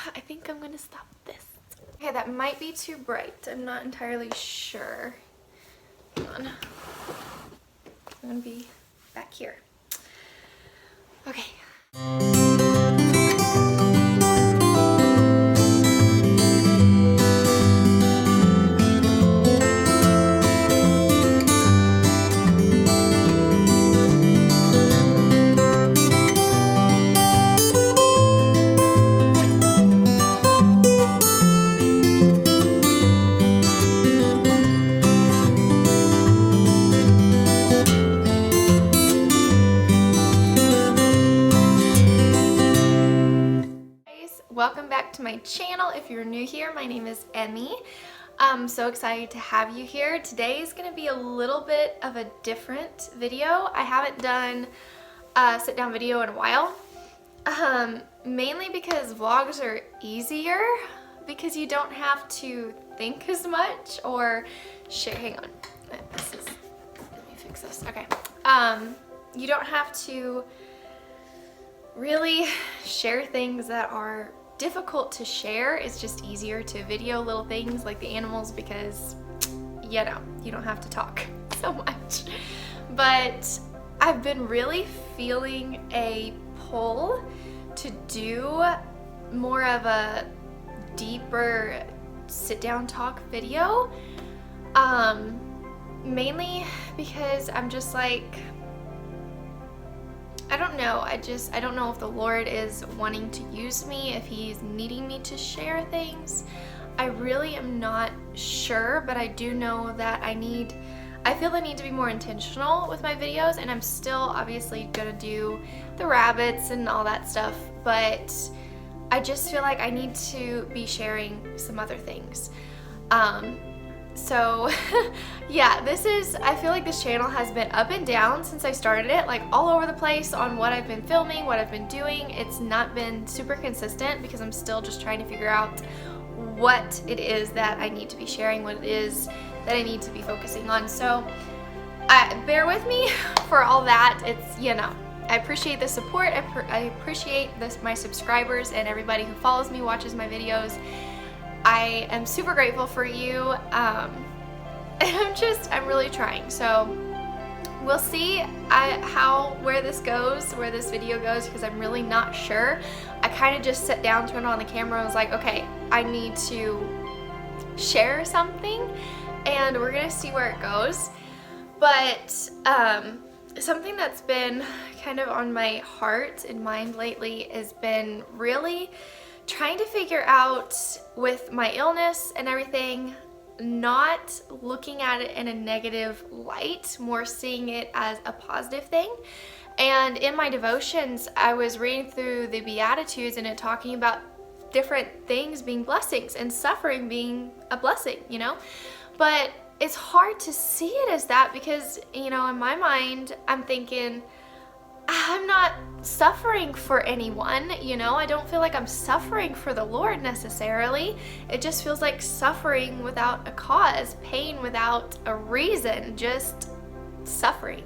I think I'm gonna stop this. Okay, that might be too bright. I'm not entirely sure. Hang on. I'm gonna be back here. Okay. Welcome back to my channel. If you're new here, my name is Emmy. I'm so excited to have you here. Today is going to be a little bit of a different video. I haven't done a sit down video in a while, mainly because vlogs are easier because you don't have to think as much or share. Hang on, let me fix this. Okay, you don't have to really share things that are difficult to share. It's just easier to video little things like the animals because you don't have to talk so much. But I've been really feeling a pull to do more of a deeper sit down talk video, mainly because I'm just like, I don't know. I don't know if the Lord is wanting to use me, if He's needing me to share things. I really am not sure, but I do know that I feel I need to be more intentional with my videos, and I'm still obviously gonna do the rabbits and all that stuff, but I just feel like I need to be sharing some other things. So yeah, I feel like this channel has been up and down since I started it, like all over the place on what I've been filming, what I've been doing. It's not been super consistent because I'm still just trying to figure out what it is that I need to be sharing, what it is that I need to be focusing on. So bear with me for all that. It's, I appreciate the support. I appreciate my subscribers and everybody who follows me, watches my videos. I am super grateful for you, and I'm really trying. So we'll see where this video goes, because I'm really not sure. I kind of just sat down, turned on the camera, and was like, okay, I need to share something, and we're gonna see where it goes. But something that's been kind of on my heart and mind lately has been really trying to figure out, with my illness and everything, not looking at it in a negative light, more seeing it as a positive thing. And in my devotions, I was reading through the Beatitudes and it talking about different things being blessings and suffering being a blessing, But it's hard to see it as that because, in my mind, I'm thinking, I'm not suffering for anyone, I don't feel like I'm suffering for the Lord necessarily. It just feels like suffering without a cause, pain without a reason, just suffering.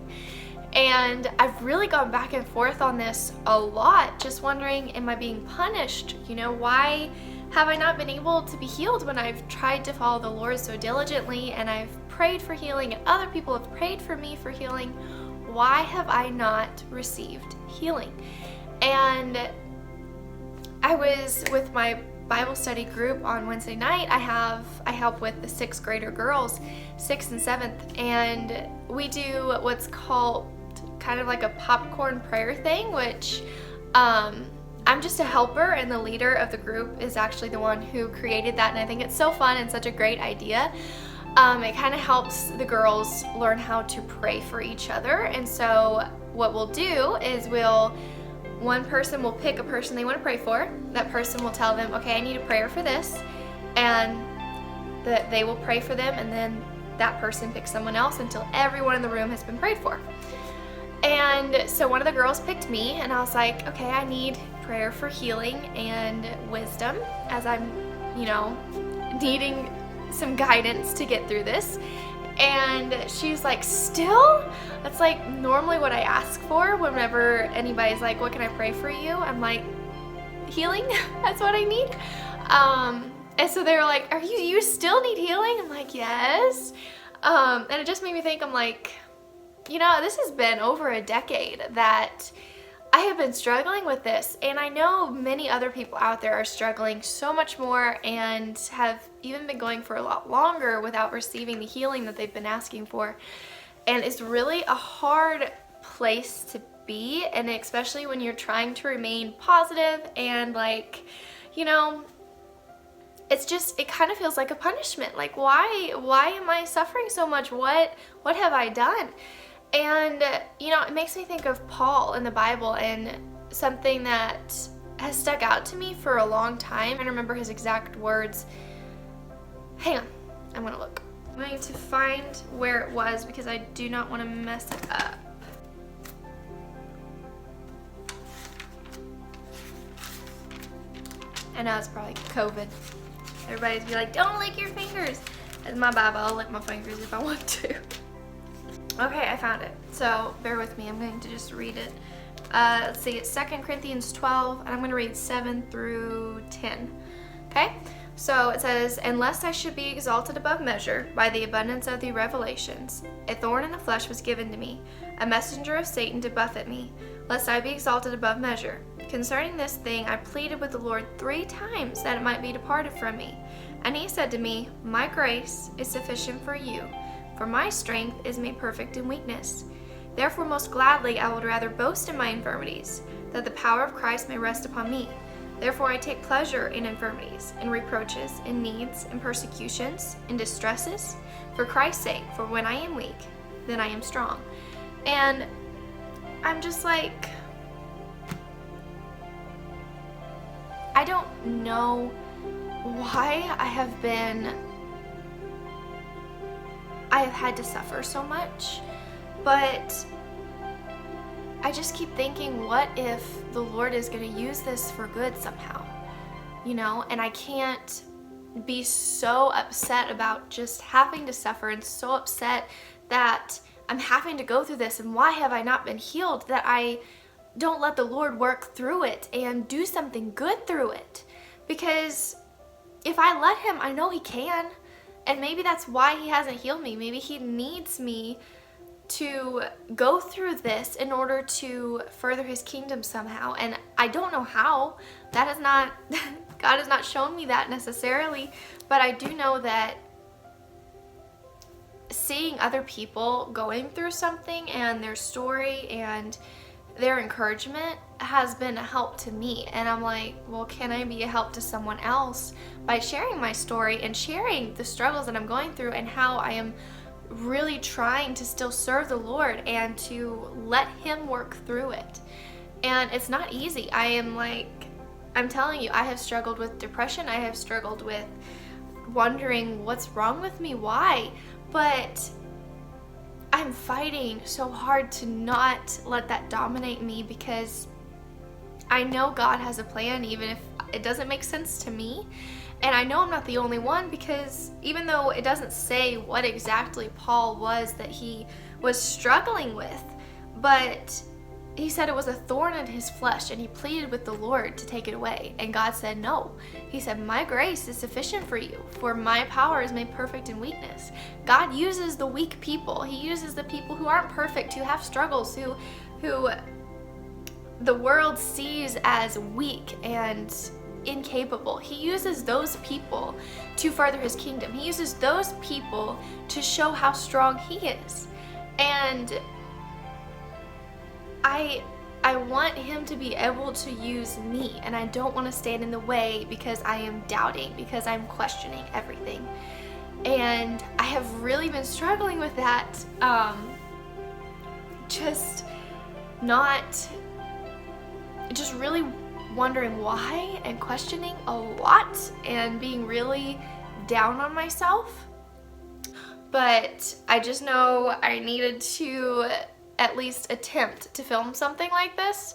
And I've really gone back and forth on this a lot, just wondering, am I being punished? Why have I not been able to be healed when I've tried to follow the Lord so diligently and I've prayed for healing and other people have prayed for me for healing? Why have I not received healing? And I was with my Bible study group on Wednesday night. I help with the 6th grader girls, 6th and 7th, and we do what's called kind of like a popcorn prayer thing, which I'm just a helper, and the leader of the group is actually the one who created that, and I think it's so fun and such a great idea. It kind of helps the girls learn how to pray for each other. And so what we'll do is one person will pick a person they want to pray for. That person will tell them, okay, I need a prayer for this. And that they will pray for them, and then that person picks someone else until everyone in the room has been prayed for. And so one of the girls picked me, and I was like, okay, I need prayer for healing and wisdom as I'm, needing some guidance to get through this. And she's like, still? That's like normally what I ask for whenever anybody's like, what can I pray for you? I'm like, healing. That's what I need. And so they were like, you still need healing? I'm like, yes. And it just made me think, I'm like, you know, this has been over a decade that I have been struggling with this, and I know many other people out there are struggling so much more and have even been going for a lot longer without receiving the healing that they've been asking for. And it's really a hard place to be, and especially when you're trying to remain positive and like, you know, it kind of feels like a punishment. Like, why am I suffering so much? What have I done? And, you know, it makes me think of Paul in the Bible, and something that has stuck out to me for a long time. I remember his exact words. Hang on, I'm gonna look. I'm going to find where it was because I do not want to mess it up. I know it's probably COVID. Everybody's be like, don't lick your fingers. It's my Bible, I'll lick my fingers if I want to. Okay, I found it. So bear with me, I'm going to just read it. Let's see, it's 2 Corinthians 12, and I'm going to read 7 through 10. Okay? So it says, and lest I should be exalted above measure by the abundance of the revelations, a thorn in the flesh was given to me, a messenger of Satan to buffet me, lest I be exalted above measure. Concerning this thing I pleaded with the Lord 3 times that it might be departed from me. And he said to me, my grace is sufficient for you, for my strength is made perfect in weakness. Therefore most gladly I would rather boast in my infirmities, that the power of Christ may rest upon me. Therefore I take pleasure in infirmities, in reproaches, in needs, in persecutions, in distresses, for Christ's sake, for when I am weak, then I am strong. And I'm just like, I don't know why I have had to suffer so much, but I just keep thinking, what if the Lord is going to use this for good somehow? You know, and I can't be so upset about just having to suffer and so upset that I'm having to go through this, and why have I not been healed, that I don't let the Lord work through it and do something good through it. Because if I let him, I know he can. And maybe that's why he hasn't healed me. Maybe he needs me to go through this in order to further his kingdom somehow. And I don't know how. That is not, God has not shown me that necessarily. But I do know that seeing other people going through something and their story and their encouragement has been a help to me. And I'm like, well, can I be a help to someone else by sharing my story and sharing the struggles that I'm going through and how I am really trying to still serve the Lord and to let him work through it. And it's not easy. I'm telling you, I have struggled with depression. I have struggled with wondering what's wrong with me, why? But I'm fighting so hard to not let that dominate me, because I know God has a plan, even if it doesn't make sense to me. And I know I'm not the only one, because even though it doesn't say what exactly Paul was that he was struggling with, but he said it was a thorn in his flesh, and he pleaded with the Lord to take it away. And God said no. He said, my grace is sufficient for you, for my power is made perfect in weakness. God uses the weak people. He uses the people who aren't perfect, who have struggles, who the world sees as weak and incapable. He uses those people to further his kingdom. He uses those people to show how strong he is. And I want him to be able to use me, and I don't want to stand in the way because I am doubting, because I'm questioning everything. And I have really been struggling with that, just really wondering why and questioning a lot and being really down on myself. But I just know I needed to at least attempt to film something like this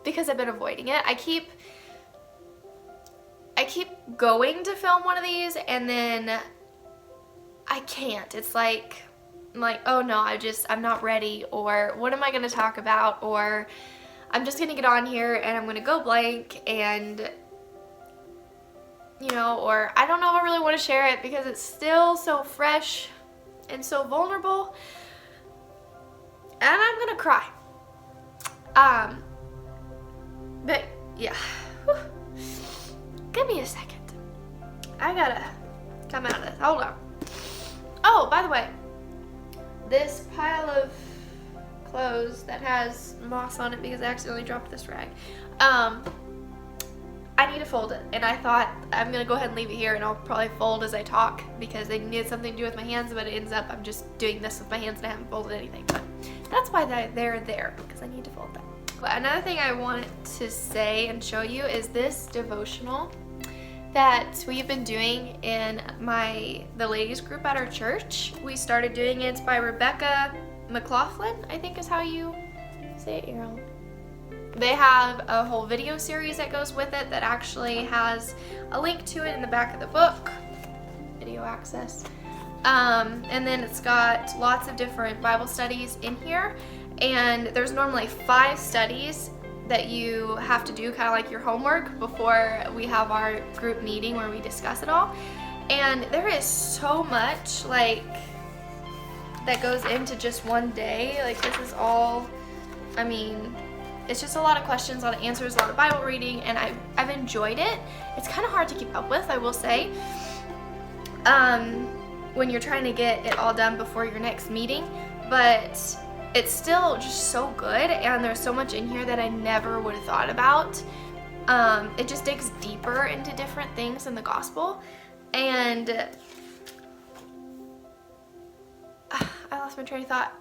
because I've been avoiding it. I keep going to film one of these, and then I can't. It's like I'm like, oh no, I'm not ready, or what am I going to talk about, or I'm just gonna get on here and I'm gonna go blank and, you know, or I don't know if I really want to share it because it's still so fresh and so vulnerable, and I'm gonna cry. But yeah, whew. Give me a second. I gotta come out of this. Hold on. Oh, by the way, this pile of clothes that has moss on it because I accidentally dropped this rag, I need to fold it, and I thought I'm gonna go ahead and leave it here, and I'll probably fold as I talk because I needed something to do with my hands, but it ends up I'm just doing this with my hands and I haven't folded anything. But that's why they're there, because I need to fold them. But another thing I wanted to say and show you is this devotional that we've been doing in the ladies group at our church. We started doing it. It's by Rebecca McLaughlin, I think is how you say it, Errol. They have a whole video series that goes with it that actually has a link to it in the back of the book, video access. And then it's got lots of different Bible studies in here, and there's normally 5 studies that you have to do, kind of like your homework, before we have our group meeting where we discuss it all. And there is so much like that goes into just one day. Like this is all, I mean, it's just a lot of questions, a lot of answers, a lot of Bible reading, and I've enjoyed it. It's kind of hard to keep up with, I will say, when you're trying to get it all done before your next meeting, but it's still just so good, and there's so much in here that I never would have thought about. It just digs deeper into different things in the gospel, and I lost my train of thought.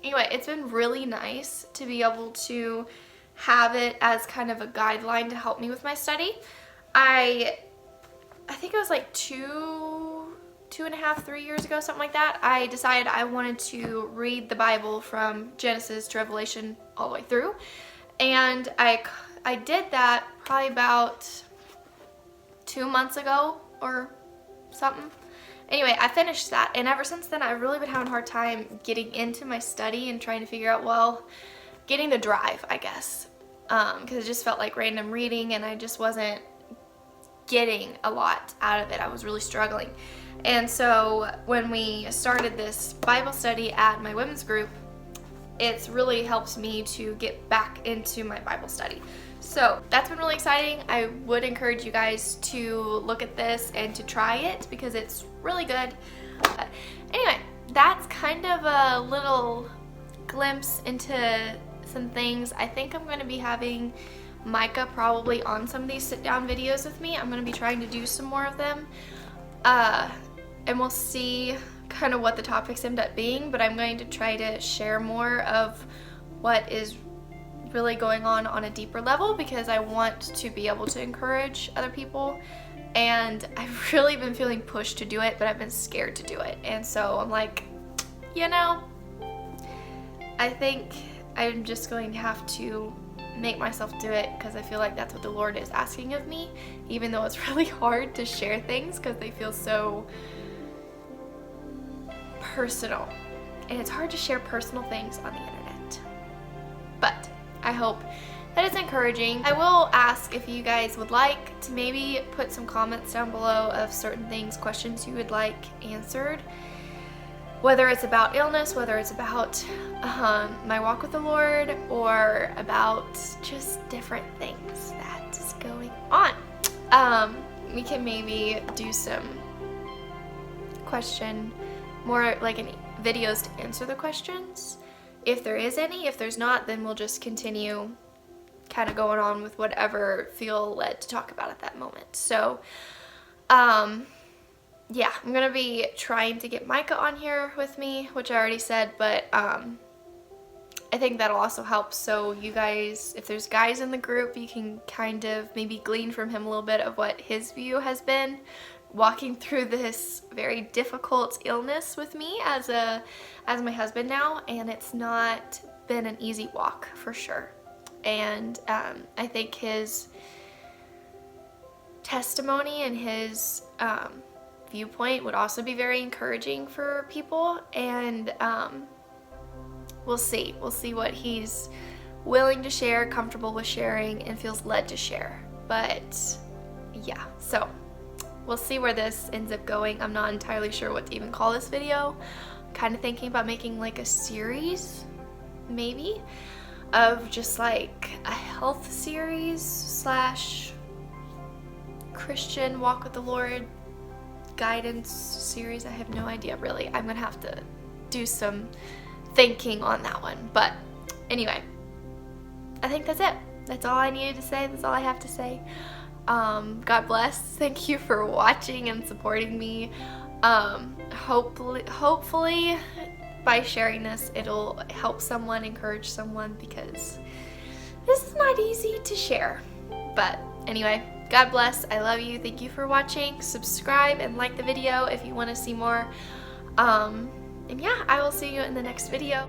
Anyway, it's been really nice to be able to have it as kind of a guideline to help me with my study. I think it was like 2.5, 3 years ago, something like that, I decided I wanted to read the Bible from Genesis to Revelation all the way through. And I did that probably about 2 months ago or something. Anyway, I finished that, and ever since then I've really been having a hard time getting into my study and trying to figure out, well, getting the drive, I guess, because it just felt like random reading and I just wasn't getting a lot out of it. I was really struggling. And so when we started this Bible study at my women's group, it's really helped me to get back into my Bible study. So that's been really exciting. I would encourage you guys to look at this and to try it because it's really good. Anyway, that's kind of a little glimpse into some things. I think I'm going to be having Micah probably on some of these sit-down videos with me. I'm going to be trying to do some more of them. And we'll see kind of what the topics end up being, but I'm going to try to share more of what is really going on a deeper level because I want to be able to encourage other people, and I've really been feeling pushed to do it, but I've been scared to do it. And so I'm like, you know, I think I'm just going to have to make myself do it because I feel like that's what the Lord is asking of me, even though it's really hard to share things because they feel so personal, and it's hard to share personal things on the internet. But I hope that it's encouraging. I will ask if you guys would like to maybe put some comments down below of certain things, questions you would like answered, whether it's about illness, whether it's about my walk with the Lord, or about just different things that is going on. We can maybe do some more like videos to answer the questions, if there is any. If there's not, then we'll just continue kind of going on with whatever feel led to talk about at that moment. So yeah, I'm gonna be trying to get Micah on here with me, which I already said, but I think that'll also help. So you guys, if there's guys in the group, you can kind of maybe glean from him a little bit of what his view has been walking through this very difficult illness with me as my husband now, and it's not been an easy walk for sure. And I think his testimony and his viewpoint would also be very encouraging for people, and we'll see what he's willing to share, comfortable with sharing, and feels led to share. But yeah, so we'll see where this ends up going. I'm not entirely sure what to even call this video. I'm kind of thinking about making like a series, maybe, of just like a health series slash Christian walk with the Lord guidance series. I have no idea really. I'm gonna have to do some thinking on that one. But anyway, I think that's it. That's all I needed to say. That's all I have to say. God bless. Thank you for watching and supporting me. Hopefully by sharing this, it'll help someone, encourage someone, because this is not easy to share. But anyway, God bless. I love you. Thank you for watching. Subscribe and like the video if you want to see more. And yeah, I will see you in the next video.